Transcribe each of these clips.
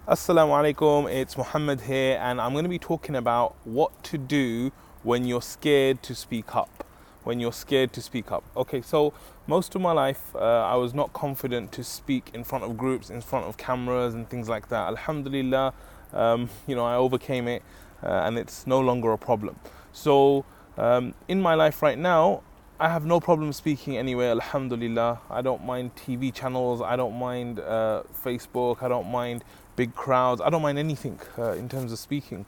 Assalamu alaikum, it's Mohammad here, and I'm going to be talking about what to do when you're scared to speak up. When you're scared to speak up. Okay, so most of my life I was not confident to speak in front of groups, in front of cameras, and things like that. Alhamdulillah, I overcame it, and it's no longer a problem. So, in my life right now, I have no problem speaking anywhere, alhamdulillah. I don't mind TV channels, I don't mind Facebook, I don't mind big crowds, I don't mind anything in terms of speaking.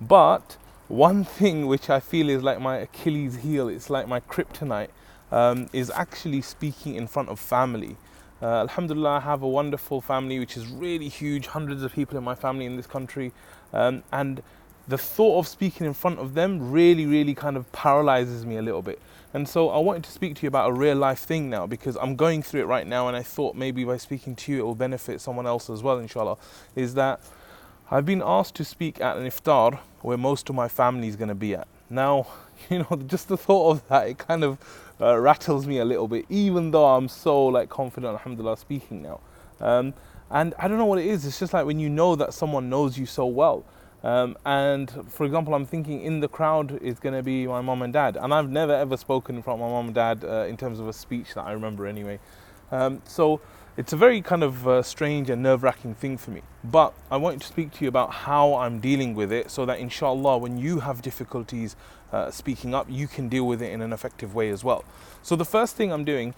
But one thing which I feel is like my Achilles heel, it's like my kryptonite, is actually speaking in front of family. Alhamdulillah, I have a wonderful family which is really huge, hundreds of people in my family in this country, and the thought of speaking in front of them really kind of paralyzes me a little bit. And so I wanted to speak to you about a real life thing now, because I'm going through it right now, and I thought maybe by speaking to you it will benefit someone else as well, inshallah. Is that I've been asked to speak at an iftar where most of my family is going to be at. Now, just the thought of that, it kind of rattles me a little bit, even though I'm so confident, alhamdulillah, speaking now. And I don't know what it is. It's just like when you know that someone knows you so well. And for example, I'm thinking in the crowd is going to be my mom and dad. And I've never ever spoken in front of my mom and dad in terms of a speech that I remember anyway. So it's a very kind of strange and nerve-wracking thing for me. But I wanted to speak to you about how I'm dealing with it, so that inshallah, when you have difficulties speaking up, you can deal with it in an effective way as well. So the first thing I'm doing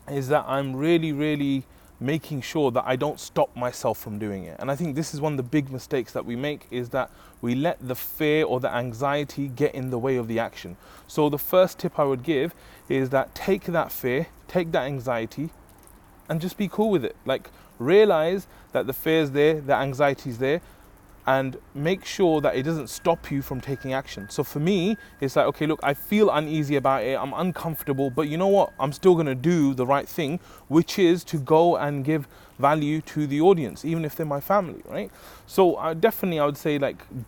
is that I'm really making sure that I don't stop myself from doing it. And I think this is one of the big mistakes that we make, is that we let the fear or the anxiety get in the way of the action. So the first tip I would give is that take that fear, take that anxiety, and just be cool with it. Realize that the fear is there, the anxiety is there, and make sure that it doesn't stop you from taking action. So for me, it's like, okay, look, I feel uneasy about it, I'm uncomfortable, but you know what? I'm still going to do the right thing, which is to go and give value to the audience, even if they're my family, right? So I would say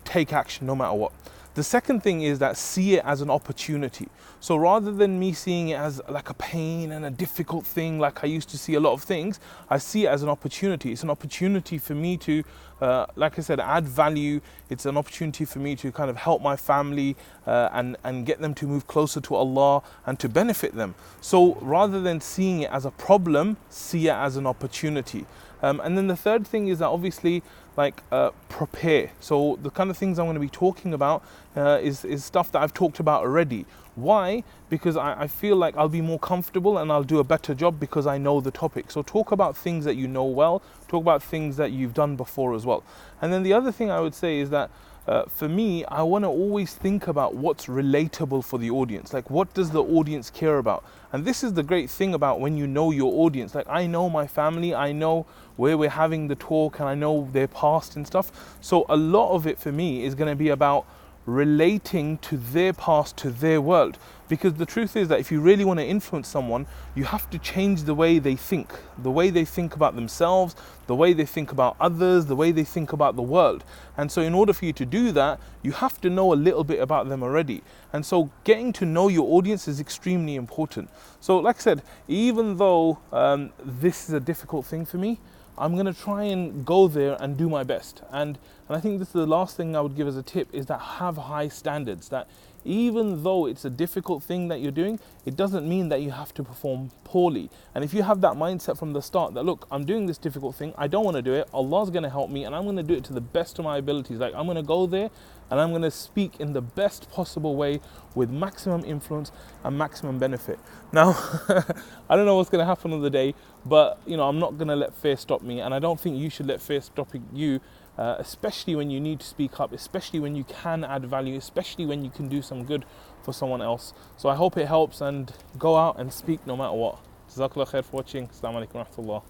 take action no matter what. The second thing is that see it as an opportunity. So rather than me seeing it as like a pain and a difficult thing, like I used to see a lot of things, I see it as an opportunity. It's an opportunity for me to, like I said, add value. It's an opportunity for me to kind of help my family and get them to move closer to Allah and to benefit them. So rather than seeing it as a problem, see it as an opportunity. And then the third thing is that obviously prepare. So the kind of things I'm going to be talking about is stuff that I've talked about already. Why? Because I feel like I'll be more comfortable and I'll do a better job because I know the topic. So talk about things that you know well, talk about things that you've done before as well. And then the other thing I would say is that for me, I want to always think about what's relatable for the audience. Like, what does the audience care about? And this is the great thing about when you know your audience. Like, I know my family, I know where we're having the talk, and I know their past and stuff. So a lot of it for me is going to be about relating to their past, to their world. Because the truth is that if you really want to influence someone, you have to change the way they think about themselves, the way they think about others, the way they think about the world. And so in order for you to do that, you have to know a little bit about them already. And so getting to know your audience is extremely important. So like I said, even though this is a difficult thing for me, I'm going to try and go there and do my best. And I think this is the last thing I would give as a tip, is that have high standards. That even though it's a difficult thing that you're doing, it doesn't mean that you have to perform poorly. And if you have that mindset from the start that, look, I'm doing this difficult thing, I don't want to do it, Allah's going to help me, and I'm going to do it to the best of my abilities. Like, I'm going to go there and I'm going to speak in the best possible way with maximum influence and maximum benefit. Now, I don't know what's going to happen on the day, but I'm not going to let fear stop me, and I don't think you should let fear stop you. Especially when you need to speak up, especially when you can add value, especially when you can do some good for someone else. So I hope it helps, and go out and speak no matter what. Jazakallah khair for watching. Assalamu alaikum wa rahmatullah.